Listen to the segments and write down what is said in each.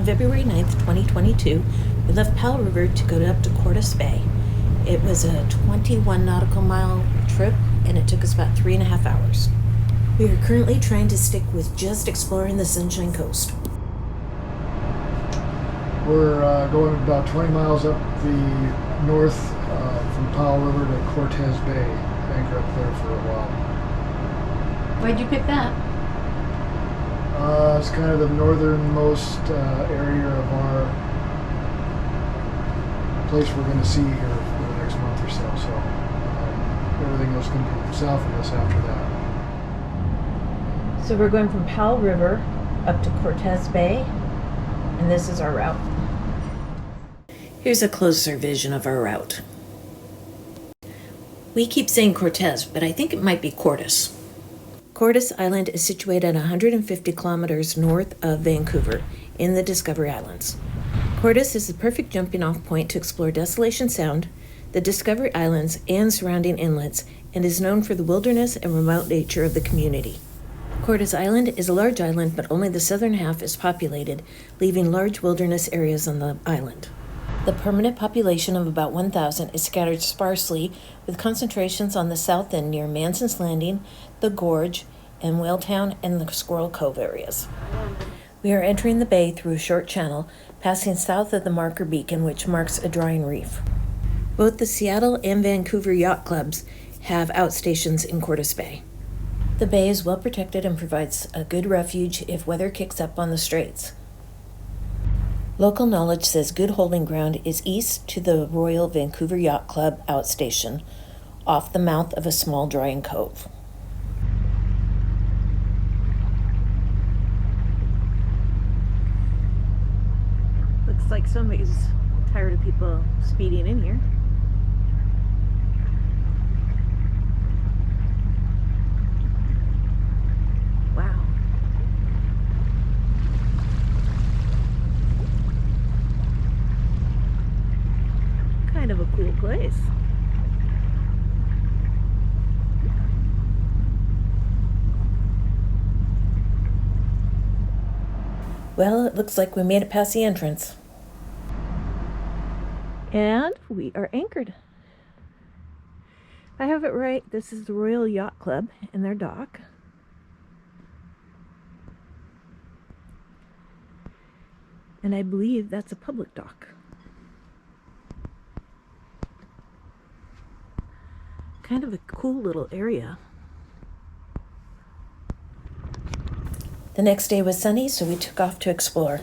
On February 9th, 2022, we left Powell River to go up to Cortes Bay. It was a 21 nautical mile trip, and it took us about 3.5 hours. We are currently trying to stick with just exploring the Sunshine Coast. We're going about 20 miles up the north from Powell River to Cortes Bay. Anchor up there for a while. Why'd you pick that? It's kind of the northernmost area of our place we're going to see here for the next month or so. So everything else can be south of us after that. So we're going from Powell River up to Cortes Bay, and this is our route. Here's a closer vision of our route. We keep saying Cortes, but I think it might be Cortes. Cortes Island is situated 150 kilometers north of Vancouver in the Discovery Islands. Cortes is the perfect jumping off point to explore Desolation Sound, the Discovery Islands, and surrounding inlets, and is known for the wilderness and remote nature of the community. Cortes Island is a large island, but only the southern half is populated, leaving large wilderness areas on the island. The permanent population of about 1,000 is scattered sparsely, with concentrations on the south end near Manson's Landing, the Gorge, and Whaletown and the Squirrel Cove areas. We are entering the bay through a short channel, passing south of the marker beacon, which marks a drying reef. Both the Seattle and Vancouver yacht clubs have outstations in Cortes Bay. The bay is well protected and provides a good refuge if weather kicks up on the straits. Local knowledge says good holding ground is east to the Royal Vancouver Yacht Club outstation, off the mouth of a small drying cove. Looks like somebody's tired of people speeding in here. Wow. Kind of a cool place. Well, it looks like we made it past the entrance. And we are anchored. If I have it right, this is the Royal Yacht Club and their dock. And I believe that's a public dock. Kind of a cool little area. The next day was sunny, so we took off to explore.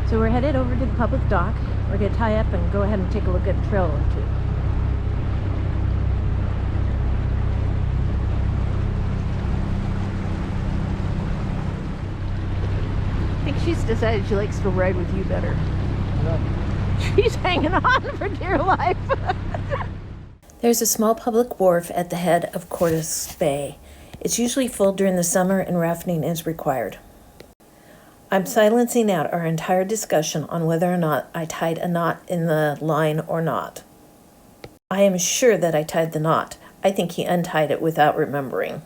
So we're headed over to the public dock. We're going to tie up and go ahead and take a look at a trail or two. I think she's decided she likes to ride with you better. Yeah. She's hanging on for dear life. There's a small public wharf at the head of Cortes Bay. It's usually full during the summer and rafting is required. I'm silencing out our entire discussion on whether or not I tied a knot in the line or not. I am sure that I tied the knot. I think he untied it without remembering.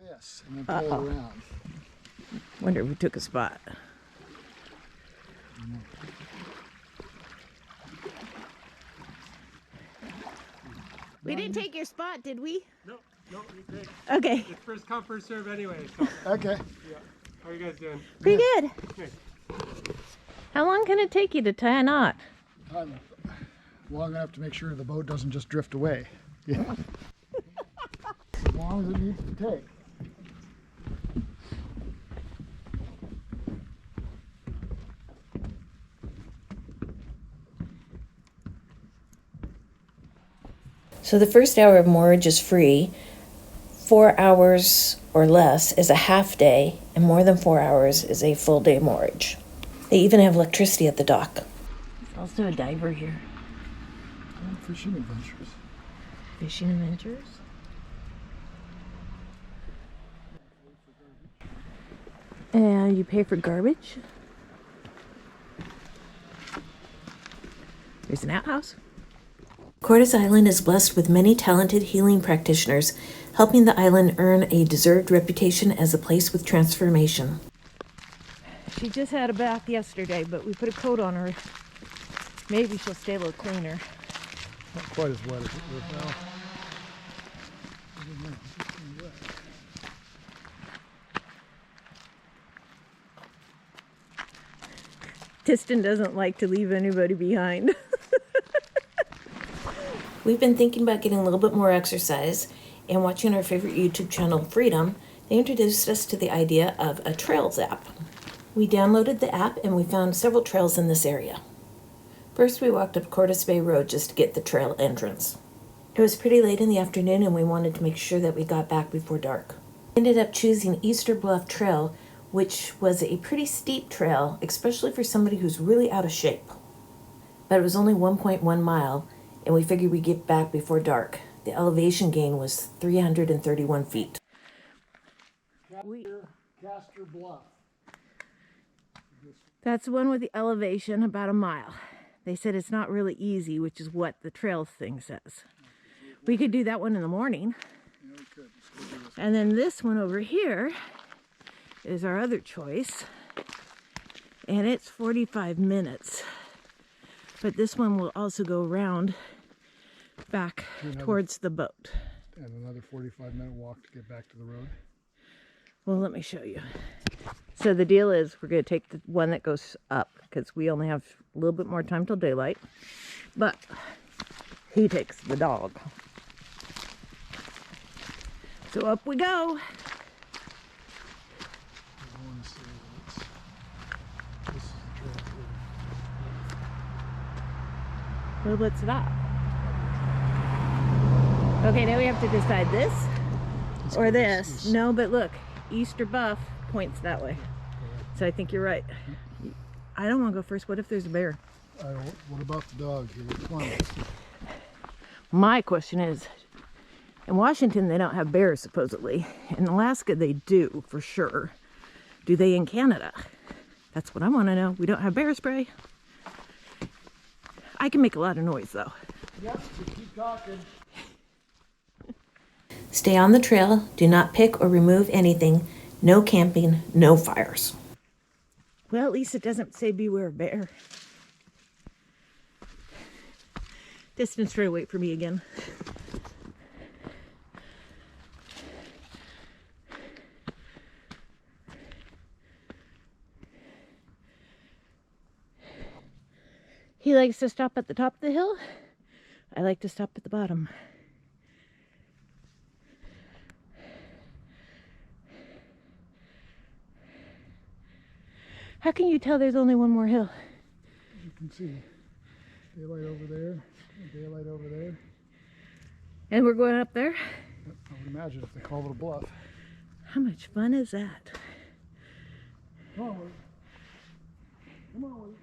This, and then pull it around. Wonder if we took a spot. We didn't take your spot, did we? No, you did. Okay. It's first come, first serve anyway, so. Okay. Yeah. How are you guys doing? Pretty good. Good. How long can it take you to tie a knot? Long enough to make sure the boat doesn't just drift away. Yeah. As long as it needs to take. So the first hour of moorage is free. 4 hours or less is a half day, and more than 4 hours is a full day moorage. They even have electricity at the dock. There's also a diver here. Fishing adventures. Fishing adventures? And you pay for garbage. There's an outhouse. Cortes Island is blessed with many talented healing practitioners, helping the island earn a deserved reputation as a place with transformation. She just had a bath yesterday, but we put a coat on her. Maybe she'll stay a little cleaner. Not quite as wet as it is now. Tistan doesn't like to leave anybody behind. We've been thinking about getting a little bit more exercise, and watching our favorite YouTube channel, Freedom, they introduced us to the idea of a trails app. We downloaded the app and we found several trails in this area. First, we walked up Cortes Bay Road just to get the trail entrance. It was pretty late in the afternoon and we wanted to make sure that we got back before dark. We ended up choosing Easter Bluff Trail, which was a pretty steep trail, especially for somebody who's really out of shape. But it was only 1.1 mile, and we figured we'd get back before dark. The elevation gain was 331 feet. Castor Bluff. That's the one with the elevation, about a mile. They said it's not really easy, which is what the trail thing says. We could do that one in the morning. Yeah, we could. Let's go do this. And then this one over here is our other choice. And it's 45 minutes. But this one will also go around back towards the boat. And another 45-minute walk to get back to the road. Well, let me show you. So the deal is we're going to take the one that goes up because we only have a little bit more time till daylight. But he takes the dog. So up we go. This is the trail here. Well, what's that? Okay, now we have to decide this or this. No, but look, Easter Buff points that way. So I think you're right. I don't want to go first. What if there's a bear? What about the dog here? Come on. My question is, in Washington they don't have bears supposedly. In Alaska they do, for sure. Do they in Canada? That's what I want to know. We don't have bear spray. I can make a lot of noise though. Yep, so keep talking. Stay on the trail. Do not pick or remove anything. No camping, no fires. Well, at least it doesn't say beware of bear. Distance try to wait for me again. He likes to stop at the top of the hill. I like to stop at the bottom. How can you tell there's only one more hill? You can see daylight over there, daylight over there. And we're going up there? Yep, I would imagine if they call it a bluff. How much fun is that? Come on, Willie. Come on, Willie.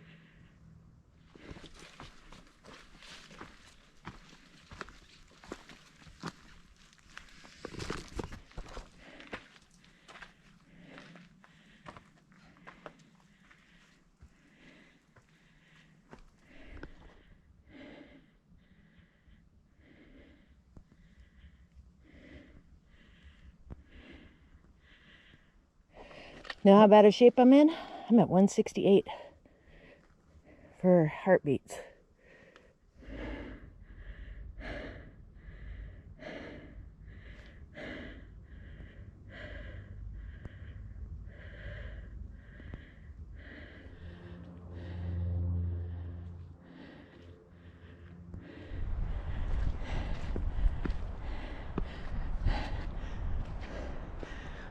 Know how bad a shape I'm in? I'm at 168 for heartbeats.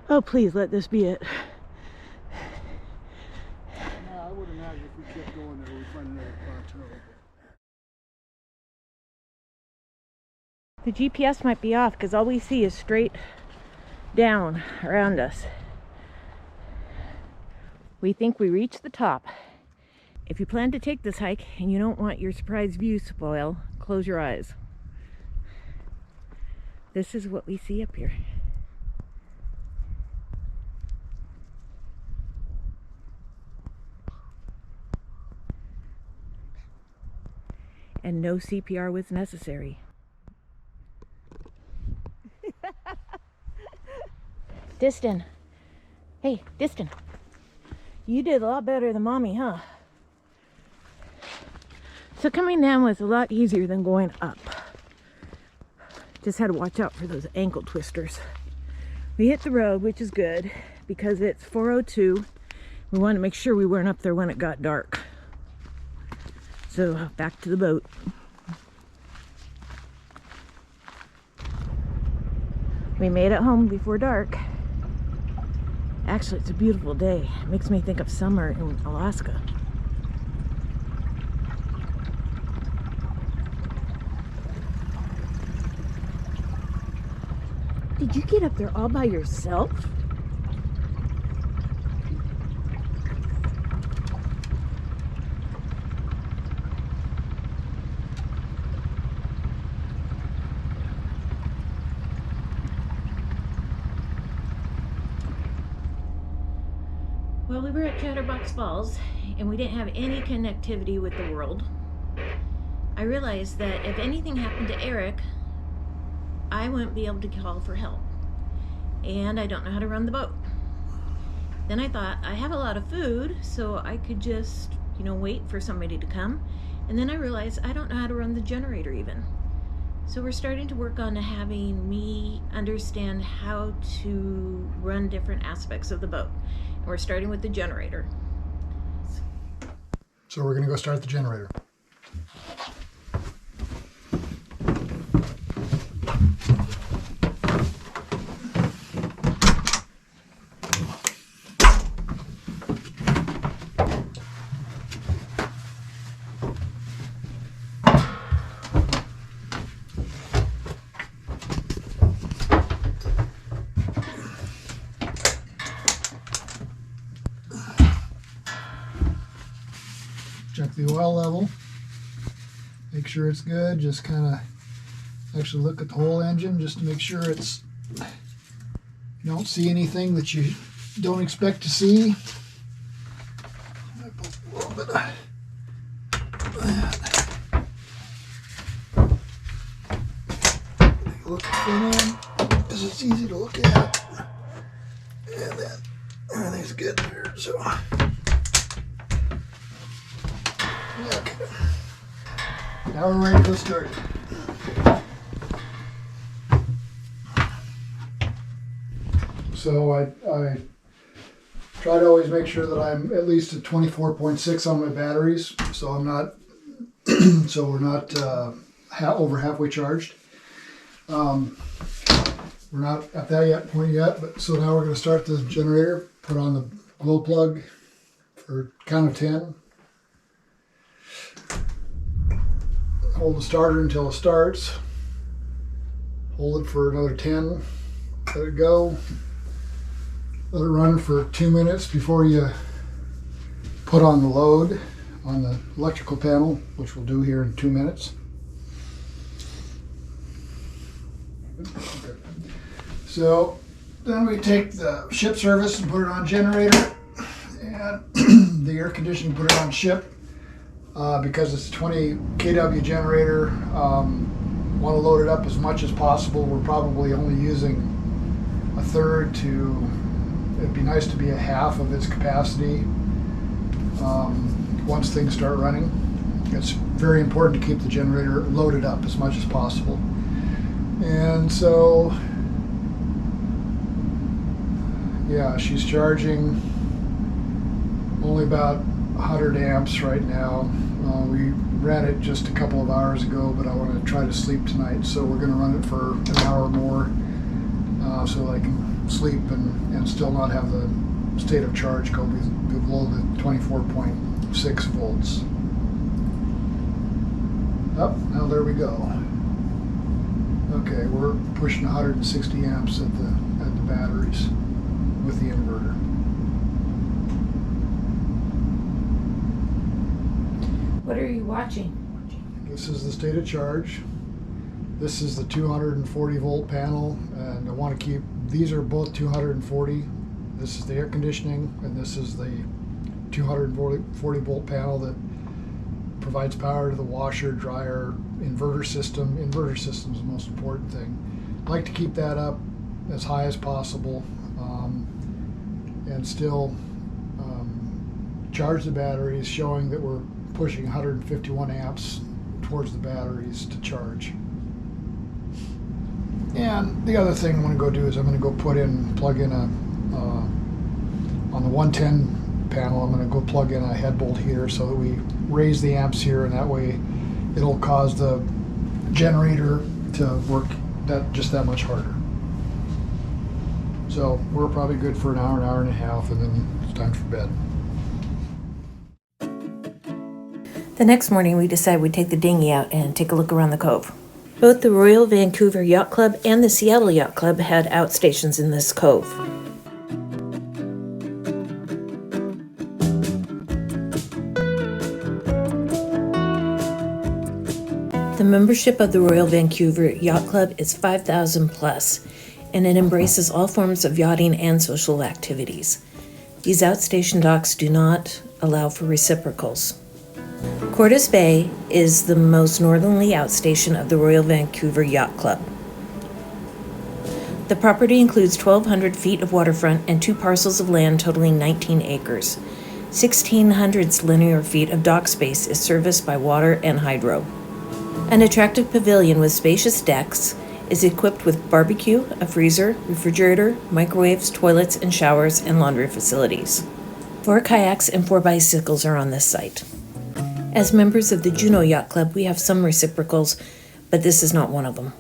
Oh, please let this be it. I would imagine if we kept going there, we'd find another plateau. The GPS might be off because all we see is straight down around us. We think we reached the top. If you plan to take this hike and you don't want your surprise view spoiled, close your eyes. This is what we see up here. and no CPR was necessary. Diston. Hey, Diston. You did a lot better than Mommy, huh? So coming down was a lot easier than going up. Just had to watch out for those ankle twisters. We hit the road, which is good because it's 4:02. We wanted to make sure we weren't up there when it got dark. So back to the boat. We made it home before dark. Actually, it's a beautiful day. It makes me think of summer in Alaska. Did you get up there all by yourself? Well, we were at Chatterbox Falls and we didn't have any connectivity with the world. I realized that if anything happened to Eric, I wouldn't be able to call for help. And I don't know how to run the boat. Then I thought, I have a lot of food, so I could just, wait for somebody to come. And then I realized I don't know how to run the generator even. So we're starting to work on having me understand how to run different aspects of the boat. And we're starting with the generator. So we're going to go start the generator. Check the oil level, make sure it's good, just kind of actually look at the whole engine just to make sure it's, you don't see anything that you don't expect to see. I put a little bit of that. Look at the front end, because it's easy to look at, and then everything's good there, so. Okay. Now we're ready to go start. So I try to always make sure that I'm at least at 24.6 on my batteries, so I'm not, so we're not over halfway charged. We're not at that point yet, but so now we're going to start the generator. Put on the glow plug for count of 10. Hold the starter until it starts. Hold it for another 10. Let it go. Let it run for 2 minutes before you put on the load on the electrical panel, which we'll do here in 2 minutes. Okay. So then we take the ship service and put it on generator, and the air conditioning put it on ship. Because it's a 20 kW generator, want to load it up as much as possible. We're probably only using a third to, it'd be nice to be a half of its capacity once things start running. It's very important to keep the generator loaded up as much as possible. And so, yeah, she's charging only about 100 amps right now. We ran it just a couple of hours ago, but I want to try to sleep tonight, so we're going to run it for an hour more so I can sleep and still not have the state of charge go below the 24.6 volts. Oh, now there we go. Okay, we're pushing 160 amps at the batteries with the inverter. What are you watching? This is the state of charge. This is the 240 volt panel, and I want to keep, these are both 240. This is the air conditioning, and this is the 240 volt panel that provides power to the washer, dryer, inverter system. Inverter system is the most important thing. I like to keep that up as high as possible, and still charge the batteries, showing that we're pushing 151 amps towards the batteries to charge. And the other thing I'm going to go do is I'm going to go plug in a on the 110 panel, I'm going to go plug in a head bolt heater so that we raise the amps here, and that way it'll cause the generator to work just that much harder. So we're probably good for an hour and a half, and then it's time for bed. The next morning, we decided we'd take the dinghy out and take a look around the cove. Both the Royal Vancouver Yacht Club and the Seattle Yacht Club had outstations in this cove. The membership of the Royal Vancouver Yacht Club is 5,000 plus, and it embraces all forms of yachting and social activities. These outstation docks do not allow for reciprocals. Cortes Bay is the most northerly outstation of the Royal Vancouver Yacht Club. The property includes 1,200 feet of waterfront and 2 parcels of land totaling 19 acres. 1,600 linear feet of dock space is serviced by water and hydro. An attractive pavilion with spacious decks is equipped with barbecue, a freezer, refrigerator, microwaves, toilets and showers, and laundry facilities. 4 kayaks and 4 bicycles are on this site. As members of the Juneau Yacht Club, we have some reciprocals, but this is not one of them.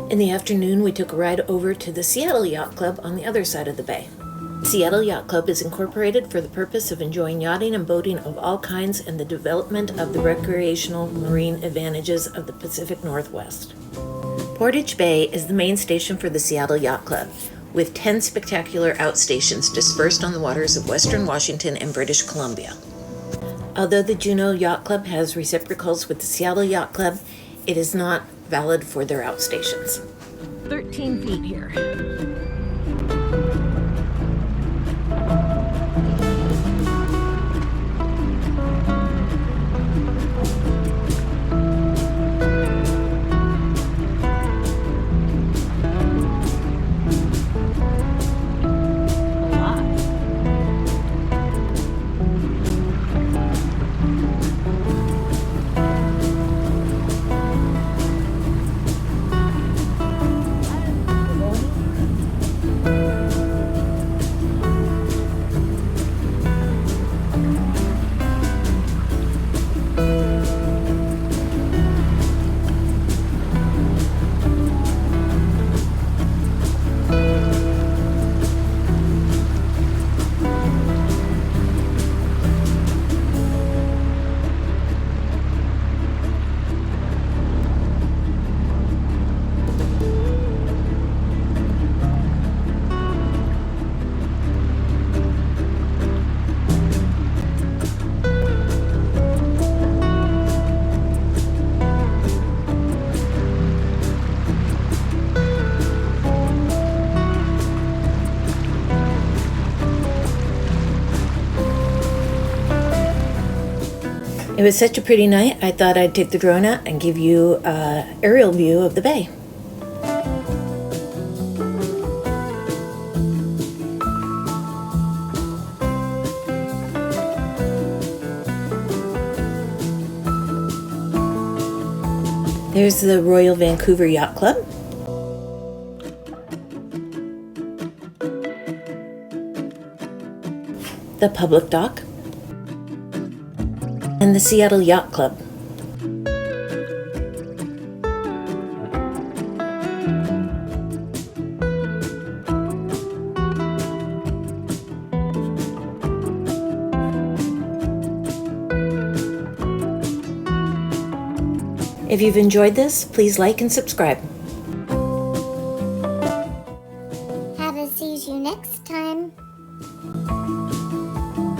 In the afternoon, we took a ride over to the Seattle Yacht Club on the other side of the bay. Seattle Yacht Club is incorporated for the purpose of enjoying yachting and boating of all kinds and the development of the recreational marine advantages of the Pacific Northwest. Cortes Bay is the main station for the Seattle Yacht Club, with 10 spectacular outstations dispersed on the waters of Western Washington and British Columbia. Although the Juneau Yacht Club has reciprocals with the Seattle Yacht Club, it is not valid for their outstations. 13 feet here. It was such a pretty night, I thought I'd take the drone out and give you an aerial view of the bay. There's the Royal Vancouver Yacht Club. The public dock. And the Seattle Yacht Club. If you've enjoyed this, please like and subscribe.